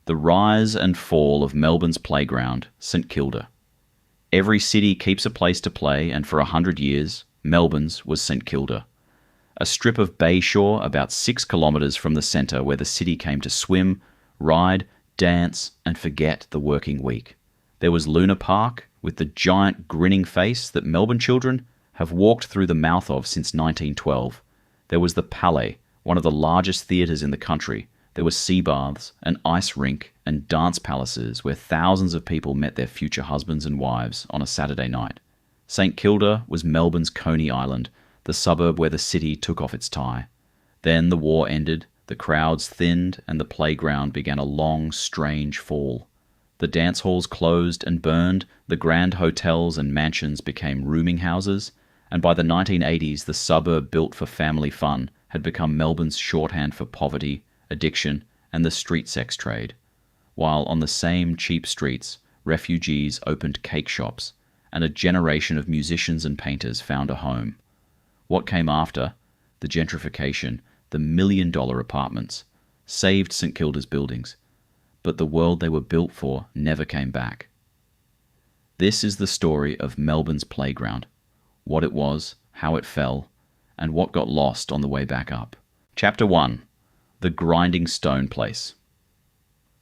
The rise and fall of Melbourne's playground, St Kilda. Every city keeps a place to play, and for 100 years, Melbourne's was St Kilda. A strip of bay shore about 6 kilometres from the centre where the city came to swim, ride, dance and forget the working week. There was Luna Park, with the giant grinning face that Melbourne children have walked through the mouth of since 1912. There was the Palais, one of the largest theatres in the country. There were sea baths, an ice rink and dance palaces where thousands of people met their future husbands and wives on a Saturday night. St Kilda was Melbourne's Coney Island, the suburb where the city took off its tie. Then the war ended, the crowds thinned, and the playground began a long, strange fall. The dance halls closed and burned, the grand hotels and mansions became rooming houses, and by the 1980s the suburb built for family fun had become Melbourne's shorthand for poverty, addiction, and the street sex trade. While on the same cheap streets, refugees opened cake shops, and a generation of musicians and painters found a home. What came after, the gentrification, the million-dollar apartments, saved St Kilda's buildings, but the world they were built for never came back. This is the story of Melbourne's playground, what it was, how it fell, and what got lost on the way back up. Chapter 1. The Grinding Stone Place.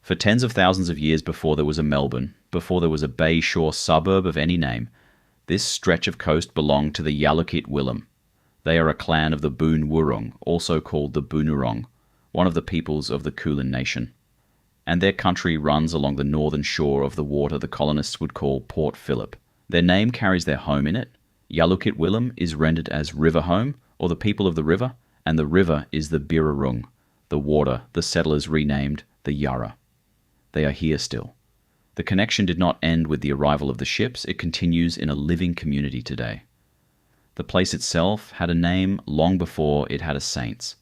For tens of thousands of years before there was a Melbourne, before there was a bay shore suburb of any name, this stretch of coast belonged to the Yalukit Willam. They are a clan of the Boon Wurrung, also called the Boonwurrung, one of the peoples of the Kulin Nation. And their country runs along the northern shore of the water the colonists would call Port Phillip. Their name carries their home in it. Yalukit Willam is rendered as river home, or the people of the river, and the river is the Birrarung, the water the settlers renamed the Yarra. They are here still. The connection did not end with the arrival of the ships, it continues in a living community today. The place itself had a name long before it had a saints.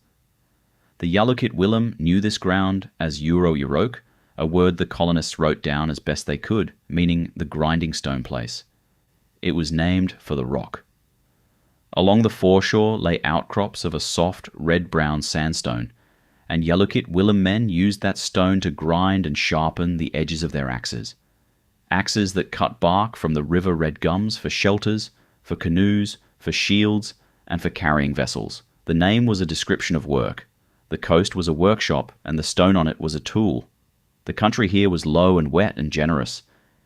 The Yalukit Willam knew this ground as Euro Yorok, a word the colonists wrote down as best they could, meaning the grinding stone place. It was named for the rock. Along the foreshore lay outcrops of a soft, red-brown sandstone, and Yalukit Willam men used that stone to grind and sharpen the edges of their axes. Axes that cut bark from the river red gums for shelters, for canoes, for shields, and for carrying vessels. The name was a description of work. The coast was a workshop, and the stone on it was a tool. The country here was low and wet and generous.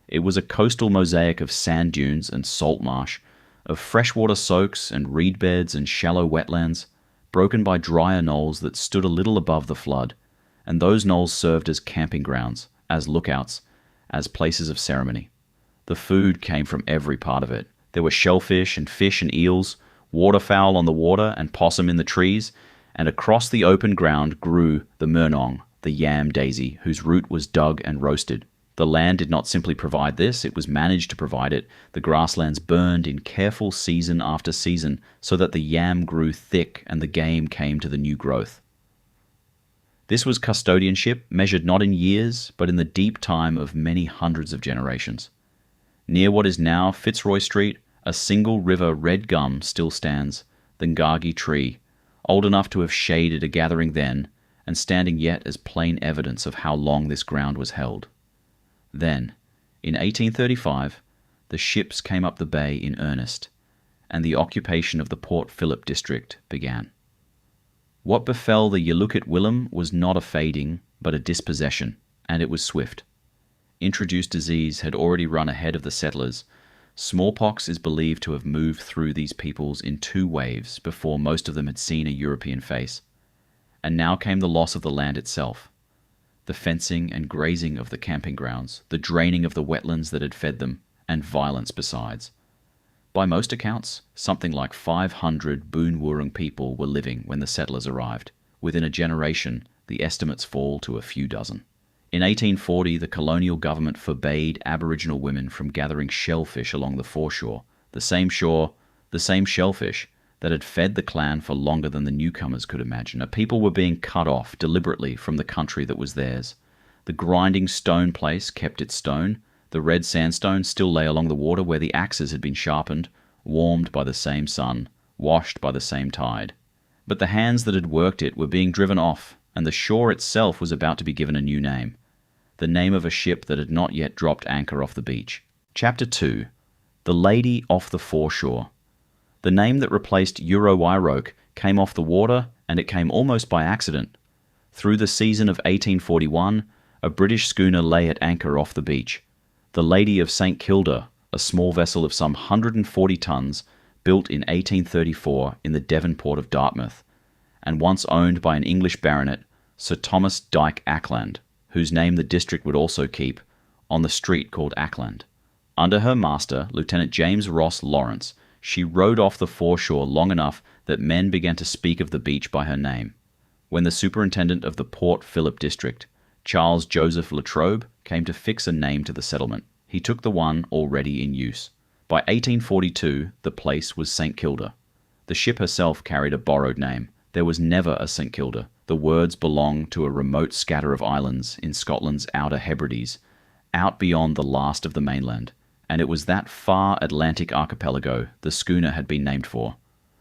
It was a coastal mosaic of sand dunes and salt marsh, of freshwater soaks and reed beds and shallow wetlands, broken by drier knolls that stood a little above the flood, and those knolls served as camping grounds, as lookouts, as places of ceremony. The food came from every part of it. There were shellfish and fish and eels, waterfowl on the water and possum in the trees, and across the open ground grew the murnong, the yam daisy, whose root was dug and roasted. The land did not simply provide this, it was managed to provide it. The grasslands burned in careful season after season so that the yam grew thick and the game came to the new growth. This was custodianship measured not in years, but in the deep time of many hundreds of generations. Near what is now Fitzroy Street, a single river red gum still stands, the Ngagi tree, old enough to have shaded a gathering then, and standing yet as plain evidence of how long this ground was held. Then, in 1835, the ships came up the bay in earnest, and the occupation of the Port Phillip district began. What befell the Yalukit Willam was not a fading, but a dispossession, and it was swift. Introduced disease had already run ahead of the settlers. Smallpox is believed to have moved through these peoples in 2 waves before most of them had seen a European face. And now came the loss of the land itself. The fencing and grazing of the camping grounds, the draining of the wetlands that had fed them, and violence besides. By most accounts, something like 500 Boon Wurrung people were living when the settlers arrived. Within a generation, the estimates fall to a few dozen. In 1840, the colonial government forbade Aboriginal women from gathering shellfish along the foreshore, the same shellfish that had fed the clan for longer than the newcomers could imagine. A people were being cut off deliberately from the country that was theirs. The grinding stone place kept its stone. The red sandstone still lay along the water where the axes had been sharpened, warmed by the same sun, washed by the same tide. But the hands that had worked it were being driven off, and the shore itself was about to be given a new name. the name of a ship that had not yet dropped anchor off the beach. Chapter 2. The Lady Off the Foreshore. The name that replaced Eurowiroke came off the water, and it came almost by accident. Through the season of 1841, a British schooner lay at anchor off the beach. The Lady of St Kilda, a small vessel of some 140 tons, built in 1834 in the Devon port of Dartmouth, and once owned by an English baronet, Sir Thomas Dyke Ackland, whose name the district would also keep, on the street called Ackland. Under her master, Lieutenant James Ross Lawrence, she rode off the foreshore long enough that men began to speak of the beach by her name. When the superintendent of the Port Phillip district, Charles Joseph Latrobe, came to fix a name to the settlement, he took the one already in use. By 1842, the place was St Kilda. The ship herself carried a borrowed name. There was never a St Kilda. The words belong to a remote scatter of islands in Scotland's Outer Hebrides, out beyond the last of the mainland, and it was that far Atlantic archipelago the schooner had been named for.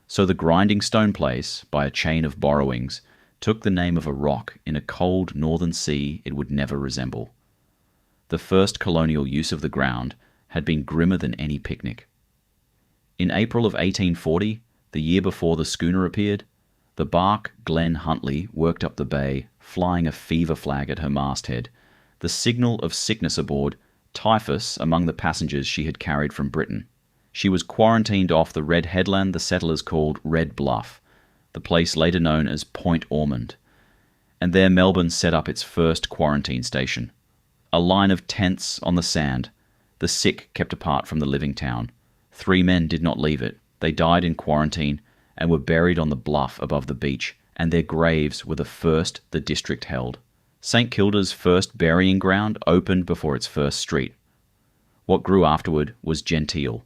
So the grinding stone place, by a chain of borrowings, took the name of a rock in a cold northern sea it would never resemble. The first colonial use of the ground had been grimmer than any picnic. In April of 1840, the year before the schooner appeared, the barque Glen Huntly worked up the bay, flying a fever flag at her masthead, the signal of sickness aboard, typhus among the passengers she had carried from Britain. She was quarantined off the red headland the settlers called Red Bluff, the place later known as Point Ormond, and there Melbourne set up its first quarantine station. A line of tents on the sand, the sick kept apart from the living town. 3 men did not leave it. They died in quarantine and were buried on the bluff above the beach, and their graves were the first the district held. St Kilda's first burying ground opened before its first street. What grew afterward was genteel.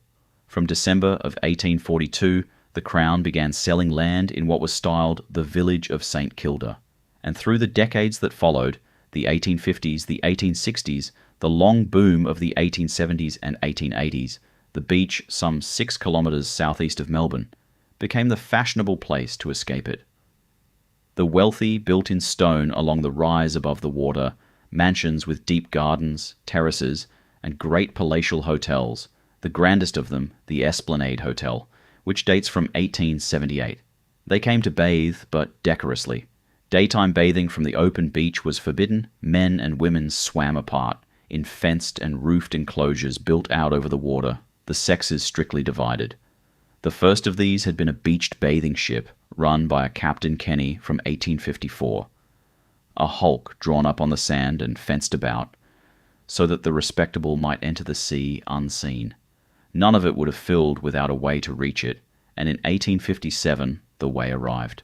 From December of 1842, the Crown began selling land in what was styled the village of St Kilda, and through the decades that followed, the 1850s, the 1860s, the long boom of the 1870s and 1880s, the beach, some 6 kilometres southeast of Melbourne, became the fashionable place to escape it. The wealthy built in stone along the rise above the water, mansions with deep gardens, terraces, and great palatial hotels, the grandest of them, the Esplanade Hotel, which dates from 1878. They came to bathe, but decorously. Daytime bathing from the open beach was forbidden. Men and women swam apart, in fenced and roofed enclosures built out over the water, the sexes strictly divided. The first of these had been a beached bathing ship run by a Captain Coney from 1854, a hulk drawn up on the sand and fenced about, so that the respectable might enter the sea unseen. None of it would have filled without a way to reach it, and in 1857 the way arrived.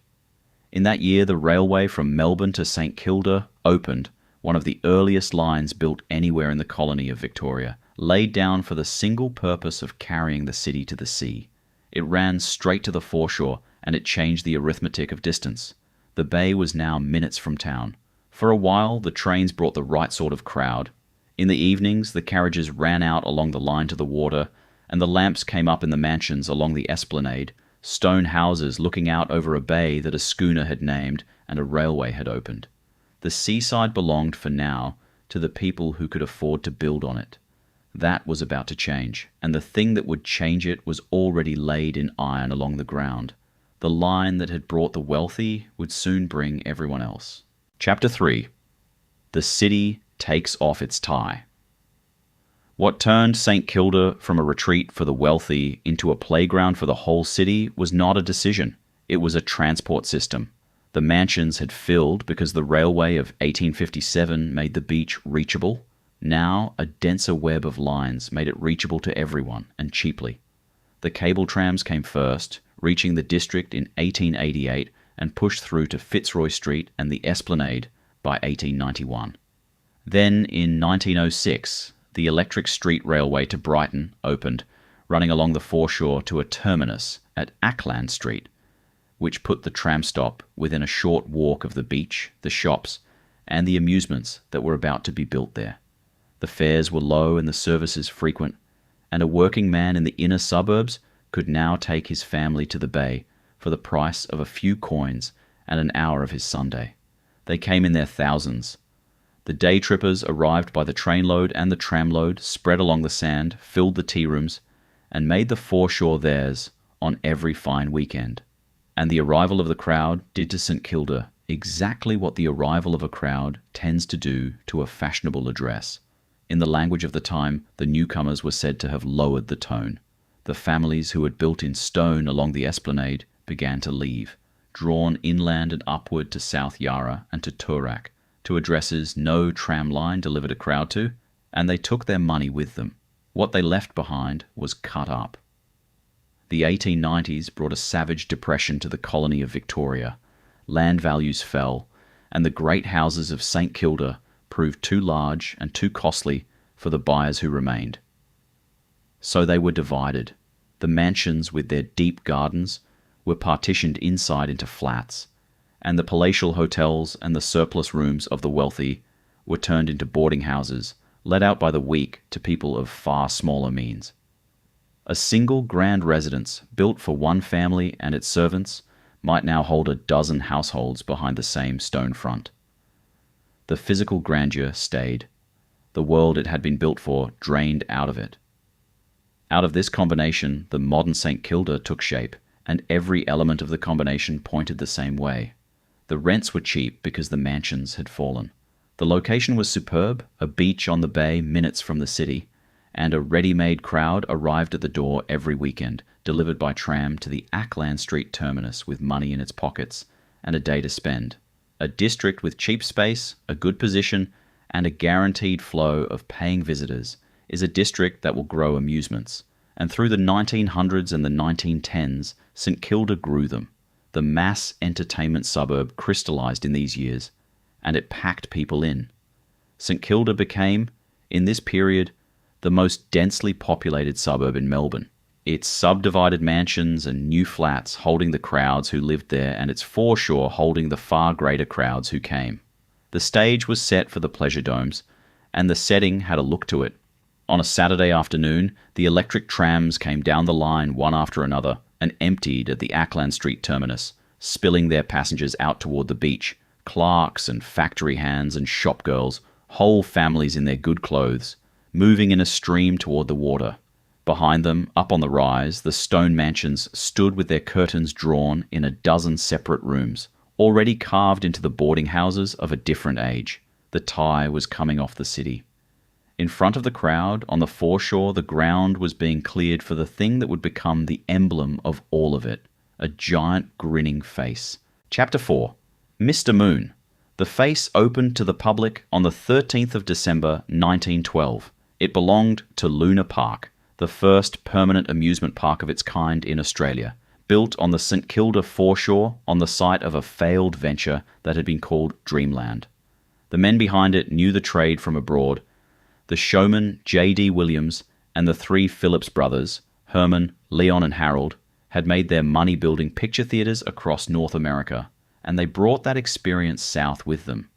In that year, the railway from Melbourne to St Kilda opened, one of the earliest lines built anywhere in the colony of Victoria, laid down for the single purpose of carrying the city to the sea. It ran straight to the foreshore, and it changed the arithmetic of distance. The bay was now minutes from town. For a while, the trains brought the right sort of crowd. In the evenings, the carriages ran out along the line to the water, and the lamps came up in the mansions along the esplanade, stone houses looking out over a bay that a schooner had named and a railway had opened. The seaside belonged, for now, to the people who could afford to build on it. That was about to change, and the thing that would change it was already laid in iron along the ground. The line that had brought the wealthy would soon bring everyone else. Chapter 3. The city takes off its tie. What turned St Kilda from a retreat for the wealthy into a playground for the whole city was not a decision. It was a transport system. The mansions had filled because the railway of 1857 made the beach reachable. Now, a denser web of lines made it reachable to everyone, and cheaply. The cable trams came first, reaching the district in 1888 and pushed through to Fitzroy Street and the Esplanade by 1891. Then, in 1906, the electric street railway to Brighton opened, running along the foreshore to a terminus at Ackland Street, which put the tram stop within a short walk of the beach, the shops, and the amusements that were about to be built there. The fares were low and the services frequent, and a working man in the inner suburbs could now take his family to the bay for the price of a few coins and an hour of his Sunday. They came in their thousands. The day trippers arrived by the trainload and the tramload, spread along the sand, filled the tea rooms, and made the foreshore theirs on every fine weekend. And the arrival of the crowd did to St Kilda exactly what the arrival of a crowd tends to do to a fashionable address. In the language of the time, the newcomers were said to have lowered the tone. The families who had built in stone along the esplanade began to leave, drawn inland and upward to South Yarra and to Toorak, to addresses no tram line delivered a crowd to, and they took their money with them. What they left behind was cut up. The 1890s brought a savage depression to the colony of Victoria. Land values fell, and the great houses of St Kilda proved too large and too costly for the buyers who remained. So they were divided. The mansions with their deep gardens were partitioned inside into flats, and the palatial hotels and the surplus rooms of the wealthy were turned into boarding houses, let out by the week to people of far smaller means. A single grand residence, built for one family and its servants, might now hold a dozen households behind the same stone front. The physical grandeur stayed. The world it had been built for drained out of it. Out of this combination, the modern St Kilda took shape, and every element of the combination pointed the same way. The rents were cheap because the mansions had fallen. The location was superb, a beach on the bay minutes from the city, and a ready-made crowd arrived at the door every weekend, delivered by tram to the Ackland Street terminus with money in its pockets and a day to spend. A district with cheap space, a good position, and a guaranteed flow of paying visitors is a district that will grow amusements. And through the 1900s and the 1910s, St Kilda grew them. The mass entertainment suburb crystallized in these years, and it packed people in. St Kilda became, in this period, the most densely populated suburb in Melbourne. Its subdivided mansions and new flats holding the crowds who lived there, and its foreshore holding the far greater crowds who came. The stage was set for the pleasure domes, and the setting had a look to it. On a Saturday afternoon, the electric trams came down the line one after another and emptied at the Ackland Street terminus, spilling their passengers out toward the beach, clerks and factory hands and shop girls, whole families in their good clothes, moving in a stream toward the water. Behind them, up on the rise, the stone mansions stood with their curtains drawn in a dozen separate rooms, already carved into the boarding houses of a different age. The tie was coming off the city. In front of the crowd, on the foreshore, the ground was being cleared for the thing that would become the emblem of all of it, a giant grinning face. Chapter 4. Mr. Moon. The face opened to the public on the 13th of December 1912. It belonged to Luna Park, the first permanent amusement park of its kind in Australia, built on the St Kilda foreshore on the site of a failed venture that had been called Dreamland. The men behind it knew the trade from abroad. The showman J.D. Williams and the three Phillips brothers, Herman, Leon and Harold, had made their money-building picture theatres across North America, and they brought that experience south with them.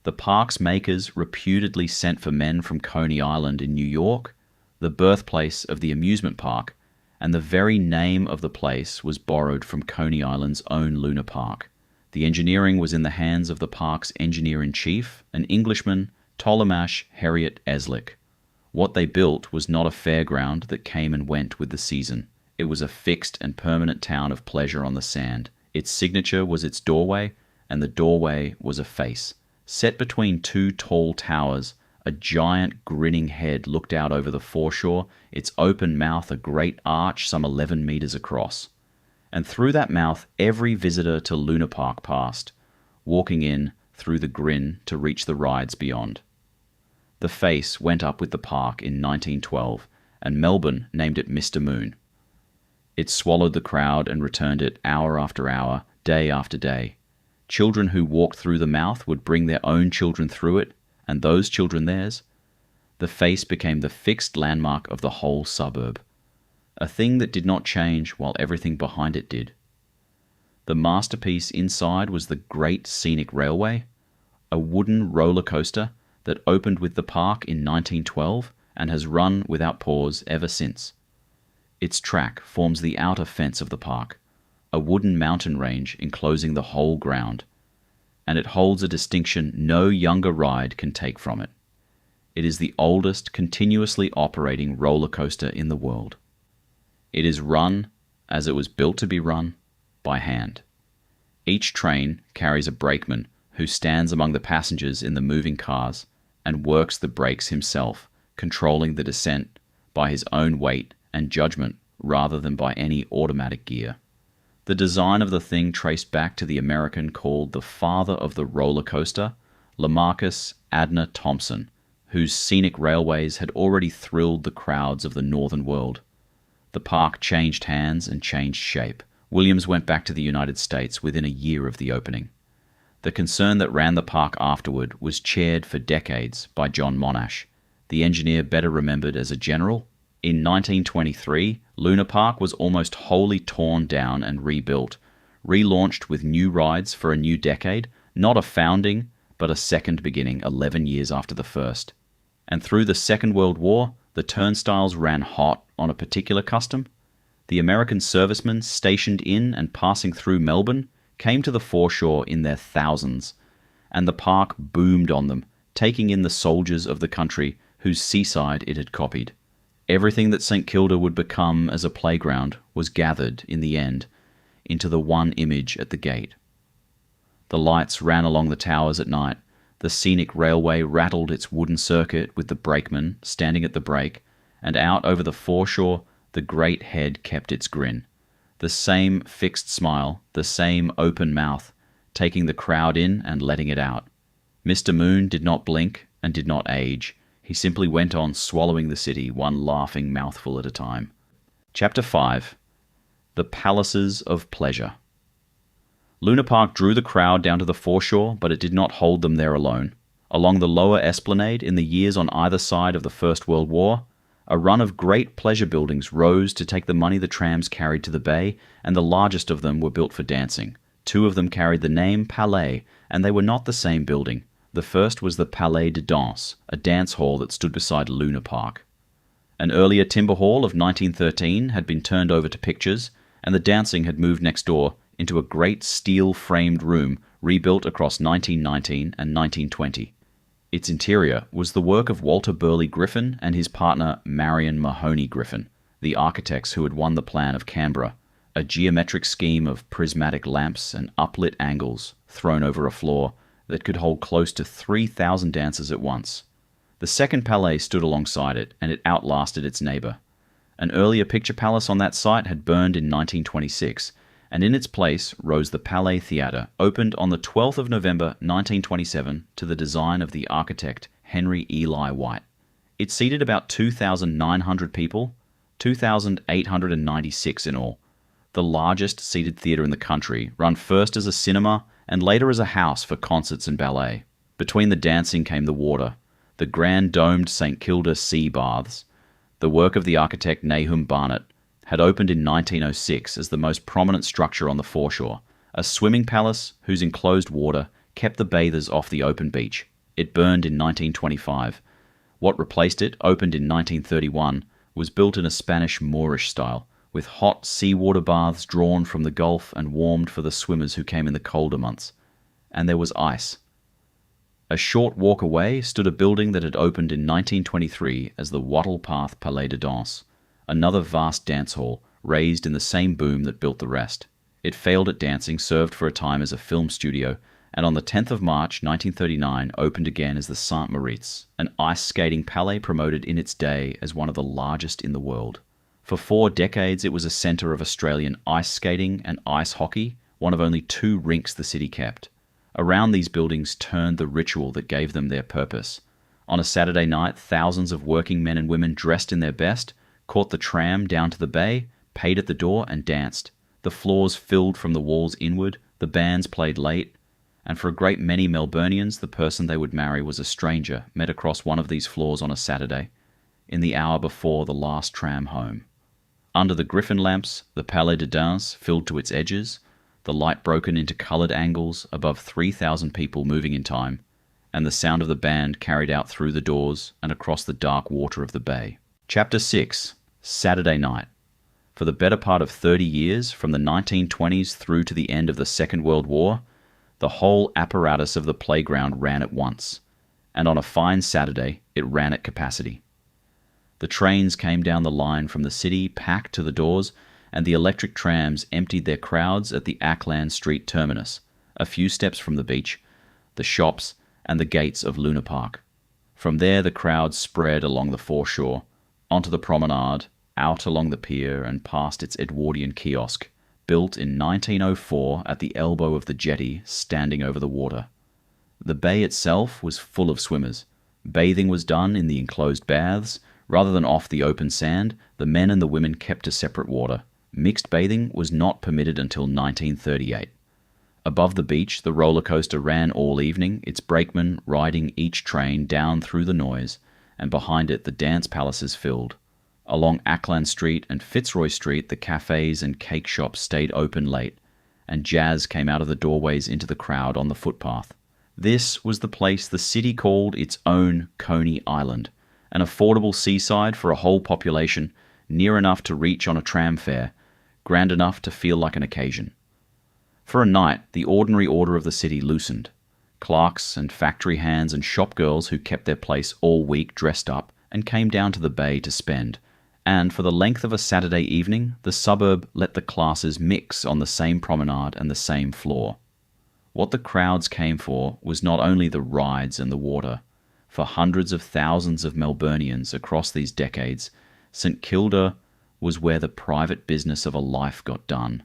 The park's makers reputedly sent for men from Coney Island in New York, the birthplace of the amusement park, and the very name of the place was borrowed from Coney Island's own Luna Park. The engineering was in the hands of the park's engineer-in-chief, an Englishman, Ptolemash Harriet Eslick. What they built was not a fairground that came and went with the season. It was a fixed and permanent town of pleasure on the sand. Its signature was its doorway, and the doorway was a face. Set between two tall towers, a giant grinning head looked out over the foreshore, its open mouth a great arch some 11 meters across. And through that mouth every visitor to Luna Park passed, walking in through the grin to reach the rides beyond. The face went up with the park in 1912, and Melbourne named it Mr. Moon. It swallowed the crowd and returned it hour after hour, day after day. Children who walked through the mouth would bring their own children through it, and those children theirs. The face became the fixed landmark of the whole suburb, a thing that did not change while everything behind it did. The masterpiece inside was the Great Scenic Railway, a wooden roller coaster that opened with the park in 1912 and has run without pause ever since. Its track forms the outer fence of the park, a wooden mountain range enclosing the whole ground. and it holds a distinction no younger ride can take from it. It is the oldest continuously operating roller coaster in the world. It is run, as it was built to be run, by hand. Each train carries a brakeman who stands among the passengers in the moving cars and works the brakes himself, controlling the descent by his own weight and judgment rather than by any automatic gear. The design of the thing traced back to the American called the father of the roller coaster, Lamarcus Adner Thompson, whose scenic railways had already thrilled the crowds of the northern world. The park changed hands and changed shape. Williams went back to the United States within a year of the opening. The concern that ran the park afterward was chaired for decades by John Monash, the engineer better remembered as a general. In 1923, Luna Park was almost wholly torn down and rebuilt, relaunched with new rides for a new decade, not a founding, but a second beginning 11 years after the first. And through the Second World War, the turnstiles ran hot on a particular custom. The American servicemen stationed in and passing through Melbourne came to the foreshore in their thousands, and the park boomed on them, taking in the soldiers of the country whose seaside it had copied. Everything that St Kilda would become as a playground was gathered, in the end, into the one image at the gate. The lights ran along the towers at night. The scenic railway rattled its wooden circuit with the brakeman standing at the brake, and out over the foreshore the great head kept its grin. The same fixed smile, the same open mouth, taking the crowd in and letting it out. Mr. Moon did not blink and did not age. He simply went on swallowing the city, one laughing mouthful at a time. Chapter 5. The Palaces of Pleasure. Luna Park drew the crowd down to the foreshore, but it did not hold them there alone. Along the lower esplanade, in the years on either side of the First World War, a run of great pleasure buildings rose to take the money the trams carried to the bay, and the largest of them were built for dancing. Two of them carried the name Palais, and they were not the same building. The first was the Palais de Danse, a dance hall that stood beside Luna Park. An earlier timber hall of 1913 had been turned over to pictures, and the dancing had moved next door into a great steel-framed room rebuilt across 1919 and 1920. Its interior was the work of Walter Burley Griffin and his partner Marion Mahoney Griffin, the architects who had won the plan of Canberra, a geometric scheme of prismatic lamps and uplit angles thrown over a floor that could hold close to 3,000 dancers at once. The second Palais stood alongside it, and it outlasted its neighbour. An earlier picture palace on that site had burned in 1926, and in its place rose the Palais Theatre, opened on the 12th of November 1927 to the design of the architect Henry Eli White. It seated about 2,900 people, 2,896 in all, the largest seated theatre in the country, run first as a cinema and later as a house for concerts and ballet. Between the dancing came the water, the grand domed St Kilda sea baths. The work of the architect Nahum Barnett had opened in 1906 as the most prominent structure on the foreshore, a swimming palace whose enclosed water kept the bathers off the open beach. It burned in 1925. What replaced it, opened in 1931, was built in a Spanish Moorish style, with hot seawater baths drawn from the Gulf and warmed for the swimmers who came in the colder months. And there was ice. A short walk away stood a building that had opened in 1923 as the Wattle Path Palais de Danse, another vast dance hall, raised in the same boom that built the rest. It failed at dancing, served for a time as a film studio, and on the 10th of March 1939 opened again as the St Moritz, an ice-skating palais promoted in its day as one of the largest in the world. For 4 decades it was a centre of Australian ice skating and ice hockey, one of only 2 rinks the city kept. Around these buildings turned the ritual that gave them their purpose. On a Saturday night, thousands of working men and women dressed in their best caught the tram down to the bay, paid at the door, and danced. The floors filled from the walls inward, the bands played late, and for a great many Melburnians, the person they would marry was a stranger met across one of these floors on a Saturday, in the hour before the last tram home. Under the griffin lamps, the Palais de Danse filled to its edges, the light broken into coloured angles above 3,000 people moving in time, and the sound of the band carried out through the doors and across the dark water of the bay. Chapter 6. Saturday Night. For the better part of 30 years, from the 1920s through to the end of the Second World War, The whole apparatus of the playground ran at once, and on a fine Saturday it ran at capacity. The trains came down the line from the city packed to the doors, and the electric trams emptied their crowds at the Ackland Street terminus, a few steps from the beach, the shops, and the gates of Luna Park. From there the crowd spread along the foreshore, onto the promenade, out along the pier, and past its Edwardian kiosk, built in 1904 at the elbow of the jetty standing over the water. The bay itself was full of swimmers. Bathing was done in the enclosed baths. Rather than off the open sand, the men and the women kept to separate water. Mixed bathing was not permitted until 1938. Above the beach, the roller coaster ran all evening, its brakeman riding each train down through the noise, and behind it the dance palaces filled. Along Ackland Street and Fitzroy Street, the cafes and cake shops stayed open late, and jazz came out of the doorways into the crowd on the footpath. This was the place the city called its own Coney Island, an affordable seaside for a whole population, near enough to reach on a tram fare, grand enough to feel like an occasion. For a night, the ordinary order of the city loosened. Clerks and factory hands and shop girls who kept their place all week dressed up and came down to the bay to spend, and for the length of a Saturday evening, the suburb let the classes mix on the same promenade and the same floor. What the crowds came for was not only the rides and the water. For hundreds of thousands of Melburnians across these decades, St Kilda was where the private business of a life got done.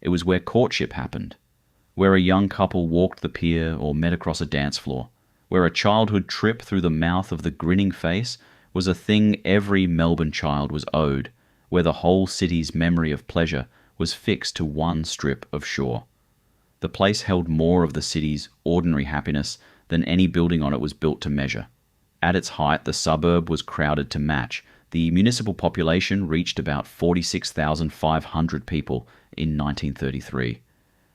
It was where courtship happened, where a young couple walked the pier or met across a dance floor, where a childhood trip through the mouth of the grinning face was a thing every Melbourne child was owed, where the whole city's memory of pleasure was fixed to one strip of shore. The place held more of the city's ordinary happiness than any building on it was built to measure. At its height, the suburb was crowded to match. The municipal population reached about 46,500 people in 1933,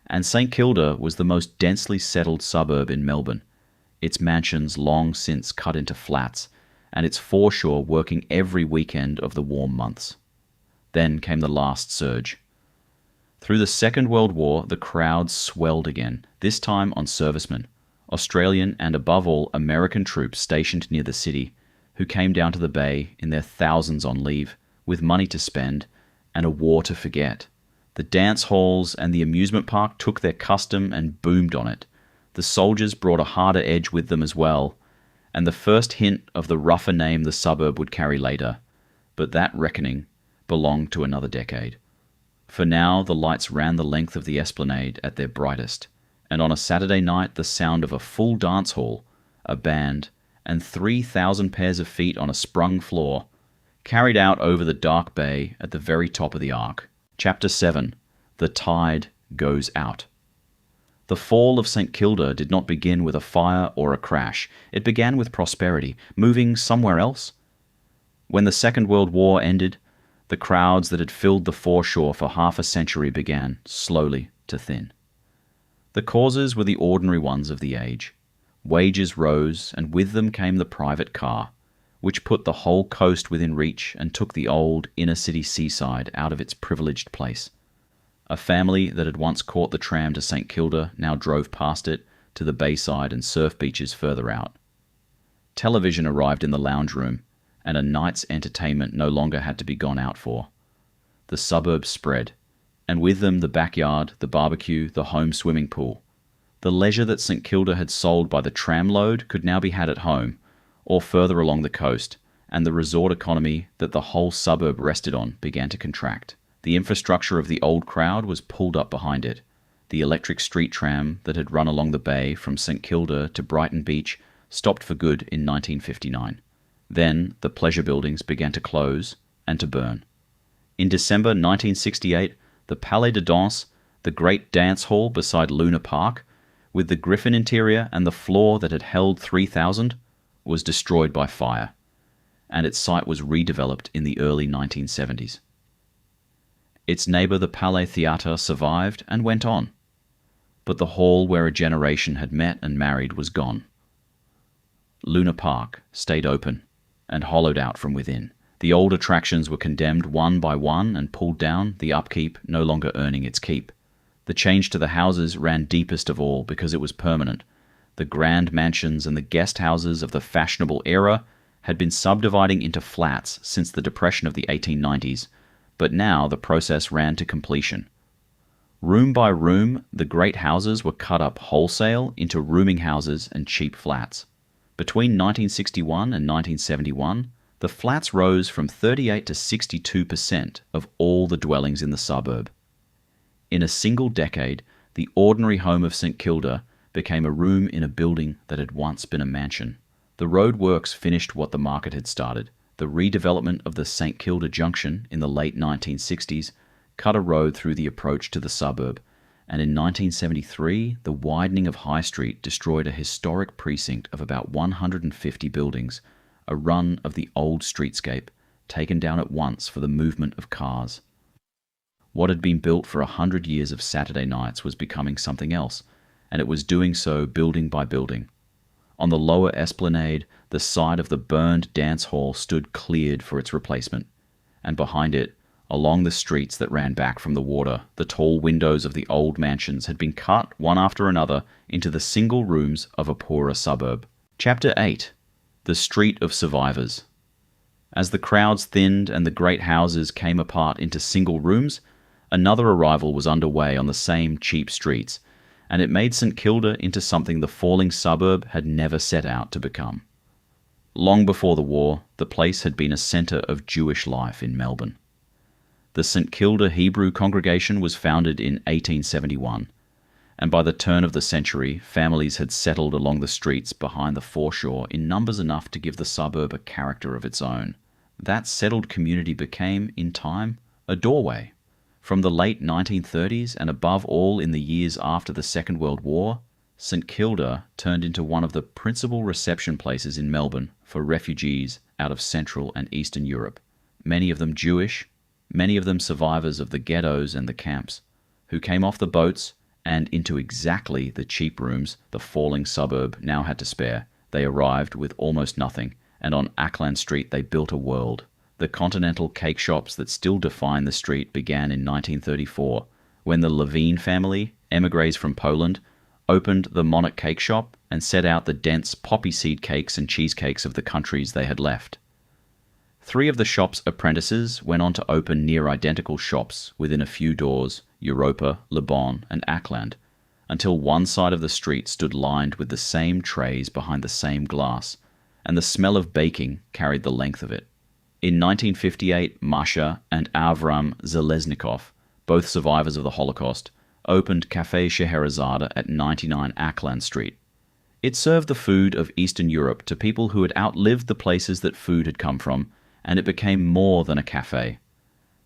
and St Kilda was the most densely settled suburb in Melbourne, its mansions long since cut into flats, and its foreshore working every weekend of the warm months. Then came the last surge. Through the Second World War, the crowds swelled again, this time on servicemen, Australian and above all American troops stationed near the city, who came down to the bay in their thousands on leave, with money to spend and a war to forget. The dance halls and the amusement park took their custom and boomed on it. The soldiers brought a harder edge with them as well, and the first hint of the rougher name the suburb would carry later. But that reckoning belonged to another decade. For now, the lights ran the length of the esplanade at their brightest, and on a Saturday night the sound of a full dance hall, a band, and 3,000 pairs of feet on a sprung floor, carried out over the dark bay at the very top of the arc. Chapter 7. The Tide Goes Out. The fall of St Kilda did not begin with a fire or a crash. It began with prosperity, moving somewhere else. When the Second World War ended, the crowds that had filled the foreshore for half a century began, slowly, to thin. The causes were the ordinary ones of the age. Wages rose, and with them came the private car, which put the whole coast within reach and took the old inner-city seaside out of its privileged place. A family that had once caught the tram to St Kilda now drove past it to the bayside and surf beaches further out. Television arrived in the lounge room, and a night's entertainment no longer had to be gone out for. The suburbs spread, and with them the backyard, the barbecue, the home swimming pool. The leisure that St Kilda had sold by the tram load could now be had at home, or further along the coast, and the resort economy that the whole suburb rested on began to contract. The infrastructure of the old crowd was pulled up behind it. The electric street tram that had run along the bay from St Kilda to Brighton Beach stopped for good in 1959. Then the pleasure buildings began to close and to burn. In December 1968, the Palais de Danse, the great dance hall beside Luna Park, with the griffin interior and the floor that had held 3,000, was destroyed by fire, and its site was redeveloped in the early 1970s. Its neighbour, the Palais Theatre, survived and went on, but the hall where a generation had met and married was gone. Luna Park stayed open and hollowed out from within. The old attractions were condemned one by one and pulled down, the upkeep no longer earning its keep. The change to the houses ran deepest of all because it was permanent. The grand mansions and the guest houses of the fashionable era had been subdividing into flats since the depression of the 1890s, but now the process ran to completion. Room by room, the great houses were cut up wholesale into rooming houses and cheap flats. Between 1961 and 1971, the flats rose from 38 to 62% of all the dwellings in the suburb. In a single decade, the ordinary home of St Kilda became a room in a building that had once been a mansion. The roadworks finished what the market had started. The redevelopment of the St Kilda Junction in the late 1960s cut a road through the approach to the suburb, and in 1973, the widening of High Street destroyed a historic precinct of about 150 buildings, a run of the old streetscape, taken down at once for the movement of cars. What had been built for 100 years of Saturday nights was becoming something else, and it was doing so building by building. On the lower esplanade, the site of the burned dance hall stood cleared for its replacement, and behind it, along the streets that ran back from the water, the tall windows of the old mansions had been cut one after another into the single rooms of a poorer suburb. Chapter 8. The Street of Survivors. As the crowds thinned and the great houses came apart into single rooms, another arrival was underway on the same cheap streets, and it made St Kilda into something the falling suburb had never set out to become. Long before the war, the place had been a centre of Jewish life in Melbourne. The St Kilda Hebrew congregation was founded in 1871, and by the turn of the century, families had settled along the streets behind the foreshore in numbers enough to give the suburb a character of its own. That settled community became, in time, a doorway. From the late 1930s and above all in the years after the Second World War, St Kilda turned into one of the principal reception places in Melbourne for refugees out of Central and Eastern Europe, many of them Jewish, many of them survivors of the ghettos and the camps, who came off the boats and into exactly the cheap rooms the falling suburb now had to spare. They arrived with almost nothing, and on Ackland Street they built a world. The continental cake shops that still define the street began in 1934, when the Levine family, emigres from Poland, opened the Monarch Cake Shop and set out the dense poppy seed cakes and cheesecakes of the countries they had left. 3 of the shop's apprentices went on to open near-identical shops within a few doors, Europa, Le Bon, and Ackland, until one side of the street stood lined with the same trays behind the same glass, and the smell of baking carried the length of it. In 1958, Masha and Avram Zeleznikov, both survivors of the Holocaust, opened Café Scheherazade at 99 Ackland Street. It served the food of Eastern Europe to people who had outlived the places that food had come from, and it became more than a cafe.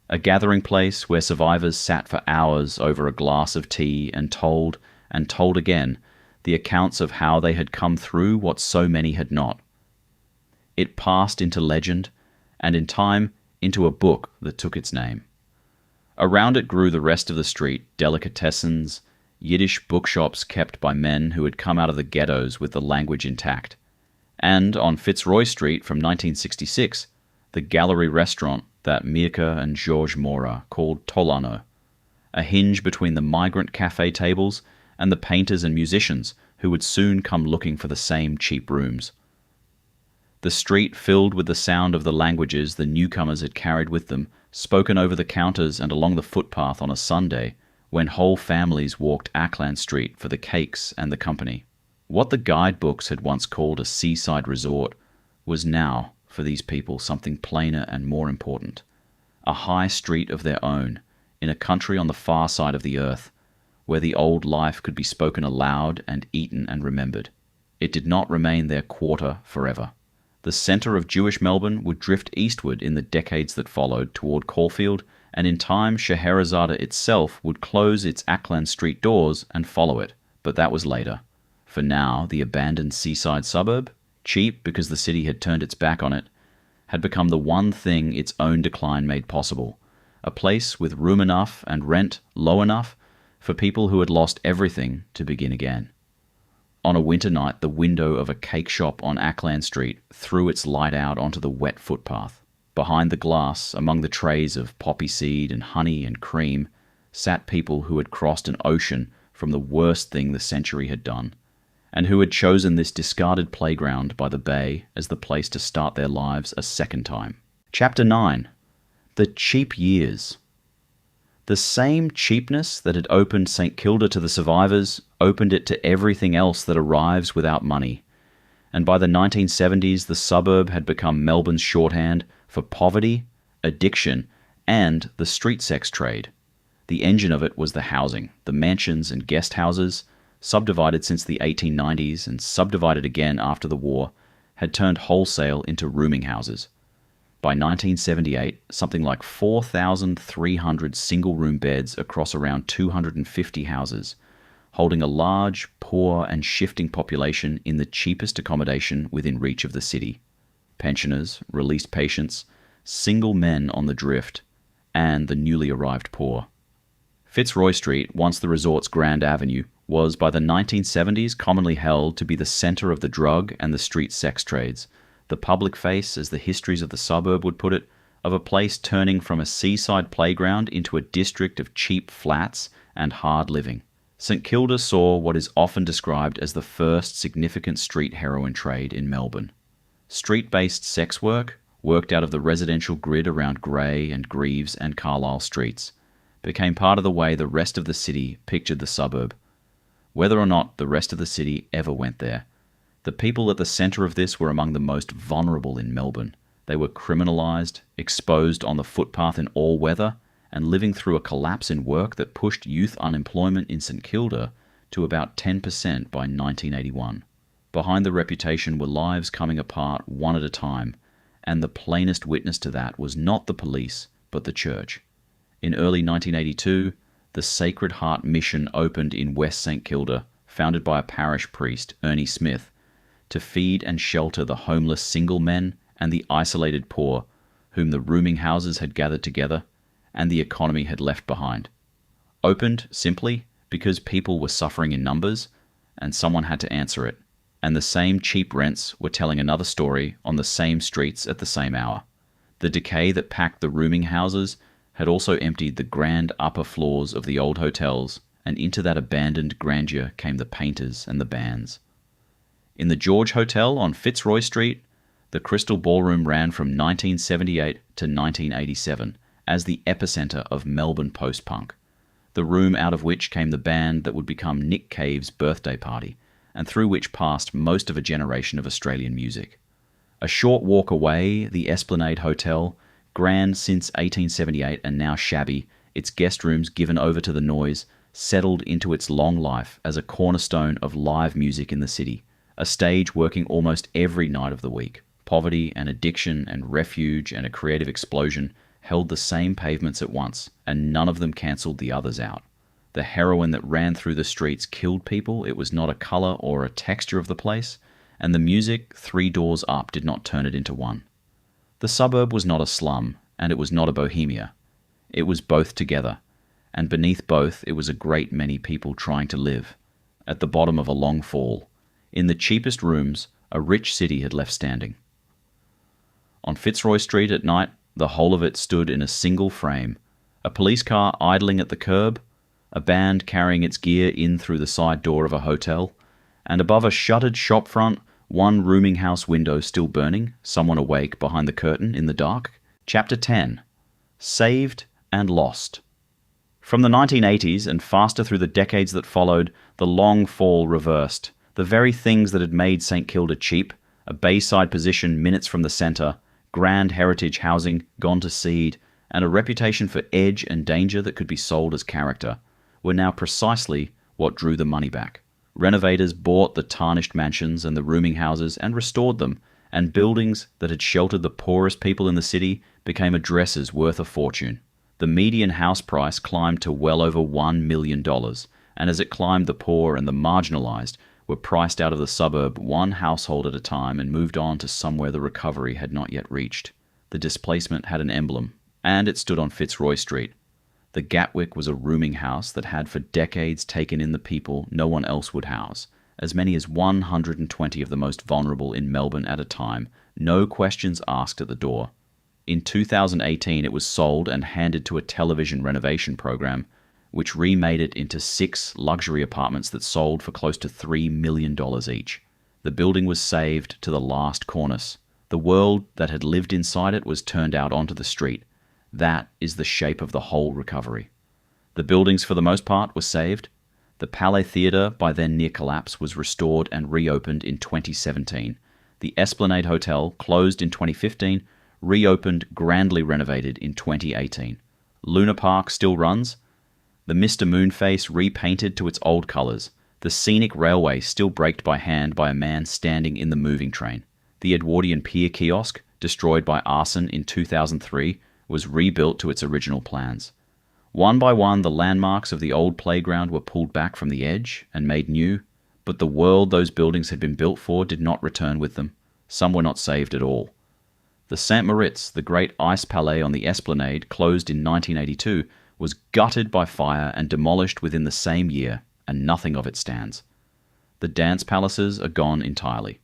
A gathering place where survivors sat for hours over a glass of tea and told again, the accounts of how they had come through what so many had not. It passed into legend, and in time into a book that took its name. Around it grew the rest of the street, delicatessens, Yiddish bookshops kept by men who had come out of the ghettos with the language intact. And on Fitzroy Street from 1966, the gallery restaurant that Mirka and Georges Mora called Tolano, a hinge between the migrant cafe tables and the painters and musicians who would soon come looking for the same cheap rooms. The street filled with the sound of the languages the newcomers had carried with them, spoken over the counters and along the footpath on a Sunday, when whole families walked Ackland Street for the cakes and the company. What the guidebooks had once called a seaside resort was now, for these people, something plainer and more important. A high street of their own, in a country on the far side of the earth, where the old life could be spoken aloud and eaten and remembered. It did not remain their quarter forever. The centre of Jewish Melbourne would drift eastward in the decades that followed toward Caulfield, and in time Scheherazade itself would close its Ackland Street doors and follow it, but that was later. For now, the abandoned seaside suburb, cheap because the city had turned its back on it, had become the one thing its own decline made possible, a place with room enough and rent low enough for people who had lost everything to begin again. On a winter night, the window of a cake shop on Ackland Street threw its light out onto the wet footpath. Behind the glass, among the trays of poppy seed and honey and cream, sat people who had crossed an ocean from the worst thing the century had done, and who had chosen this discarded playground by the bay as the place to start their lives a second time. Chapter 9. The Cheap Years. The same cheapness that had opened St Kilda to the survivors opened it to everything else that arrives without money. And by the 1970s, the suburb had become Melbourne's shorthand for poverty, addiction, and the street sex trade. The engine of it was the housing, the mansions and guest houses, subdivided since the 1890s and subdivided again after the war, had turned wholesale into rooming houses. By 1978, something like 4,300 single-room beds across around 250 houses, holding a large, poor and shifting population in the cheapest accommodation within reach of the city. Pensioners, released patients, single men on the drift, and the newly arrived poor. Fitzroy Street, once the resort's Grand Avenue, was by the 1970s commonly held to be the centre of the drug and the street sex trades, the public face, as the histories of the suburb would put it, of a place turning from a seaside playground into a district of cheap flats and hard living. St Kilda saw what is often described as the first significant street heroin trade in Melbourne. Street-based sex work, worked out of the residential grid around Grey and Greaves and Carlisle streets, became part of the way the rest of the city pictured the suburb. Whether or not the rest of the city ever went there, the people at the centre of this were among the most vulnerable in Melbourne. They were criminalised, exposed on the footpath in all weather, and living through a collapse in work that pushed youth unemployment in St Kilda to about 10% by 1981. Behind the reputation were lives coming apart one at a time, and the plainest witness to that was not the police, but the church. In early 1982, the Sacred Heart Mission opened in West St Kilda, founded by a parish priest, Ernie Smith, to feed and shelter the homeless single men and the isolated poor, whom the rooming houses had gathered together and the economy had left behind. Opened, simply, because people were suffering in numbers, and someone had to answer it, and the same cheap rents were telling another story on the same streets at the same hour. The decay that packed the rooming houses had also emptied the grand upper floors of the old hotels, and into that abandoned grandeur came the painters and the bands. In the George Hotel on Fitzroy Street, the Crystal Ballroom ran from 1978 to 1987 as the epicenter of Melbourne post-punk, the room out of which came the band that would become Nick Cave's birthday party, and through which passed most of a generation of Australian music. A short walk away, the Esplanade Hotel, grand since 1878 and now shabby, its guest rooms given over to the noise, settled into its long life as a cornerstone of live music in the city, a stage working almost every night of the week. Poverty and addiction and refuge and a creative explosion held the same pavements at once, and none of them cancelled the others out. The heroin that ran through the streets killed people. It was not a colour or a texture of the place, and the music 3 doors up did not turn it into one. The suburb was not a slum, and it was not a bohemia. It was both together, and beneath both it was a great many people trying to live. At the bottom of a long fall, in the cheapest rooms, a rich city had left standing. On Fitzroy Street at night, the whole of it stood in a single frame, a police car idling at the curb, a band carrying its gear in through the side door of a hotel, and above a shuttered shop front, one rooming house window still burning, someone awake behind the curtain in the dark. Chapter 10. Saved and Lost. From the 1980s and faster through the decades that followed, the long fall reversed. The very things that had made St Kilda cheap, a bayside position minutes from the centre, grand heritage housing gone to seed, and a reputation for edge and danger that could be sold as character, were now precisely what drew the money back. Renovators bought the tarnished mansions and the rooming houses and restored them, and buildings that had sheltered the poorest people in the city became addresses worth a fortune. The median house price climbed to well over $1 million, and as it climbed, the poor and the marginalised were priced out of the suburb one household at a time and moved on to somewhere the recovery had not yet reached. The displacement had an emblem, and it stood on Fitzroy Street. The Gatwick was a rooming house that had for decades taken in the people no one else would house, as many as 120 of the most vulnerable in Melbourne at a time, no questions asked at the door. In 2018 it was sold and handed to a television renovation program, which remade it into 6 luxury apartments that sold for close to $3 million each. The building was saved to the last cornice. The world that had lived inside it was turned out onto the street. That is the shape of the whole recovery. The buildings, for the most part, were saved. The Palais Theatre, by then near collapse, was restored and reopened in 2017. The Esplanade Hotel, closed in 2015, reopened grandly renovated in 2018. Luna Park still runs. The Mr. Moonface repainted to its old colours. The scenic railway still braked by hand by a man standing in the moving train. The Edwardian Pier kiosk, destroyed by arson in 2003, was rebuilt to its original plans. One by one, the landmarks of the old playground were pulled back from the edge and made new, but the world those buildings had been built for did not return with them. Some were not saved at all. The St Moritz, the great ice palais on the Esplanade, closed in 1982, was gutted by fire and demolished within the same year, and nothing of it stands. The dance palaces are gone entirely.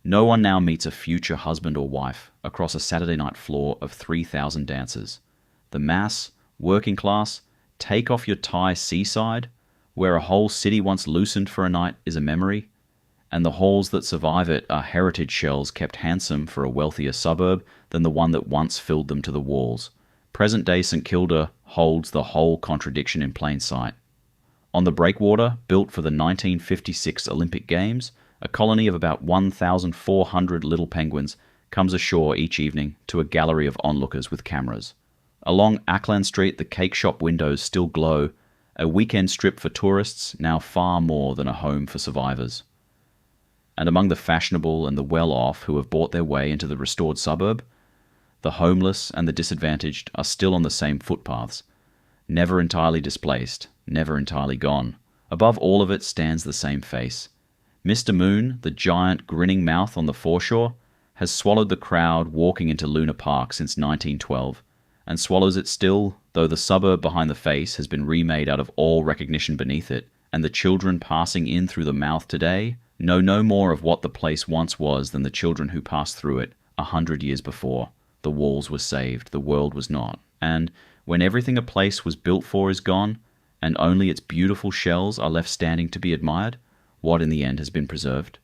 No one now meets a future husband or wife across a Saturday night floor of 3,000 dancers. The mass, working class, take-off-your-tie seaside, where a whole city once loosened for a night, is a memory, and the halls that survive it are heritage shells kept handsome for a wealthier suburb than the one that once filled them to the walls. Present-day St Kilda holds the whole contradiction in plain sight. On the breakwater, built for the 1956 Olympic Games, a colony of about 1,400 little penguins comes ashore each evening to a gallery of onlookers with cameras. Along Ackland Street, the cake shop windows still glow, a weekend strip for tourists, now far more than a home for survivors. And among the fashionable and the well-off who have bought their way into the restored suburb, the homeless and the disadvantaged are still on the same footpaths, never entirely displaced, never entirely gone. Above all of it stands the same face. Mr. Moon, the giant grinning mouth on the foreshore, has swallowed the crowd walking into Luna Park since 1912, and swallows it still, though the suburb behind the face has been remade out of all recognition beneath it, and the children passing in through the mouth today know no more of what the place once was than the children who passed through it 100 years before. The walls were saved, the world was not. And when everything a place was built for is gone, and only its beautiful shells are left standing to be admired, what in the end has been preserved?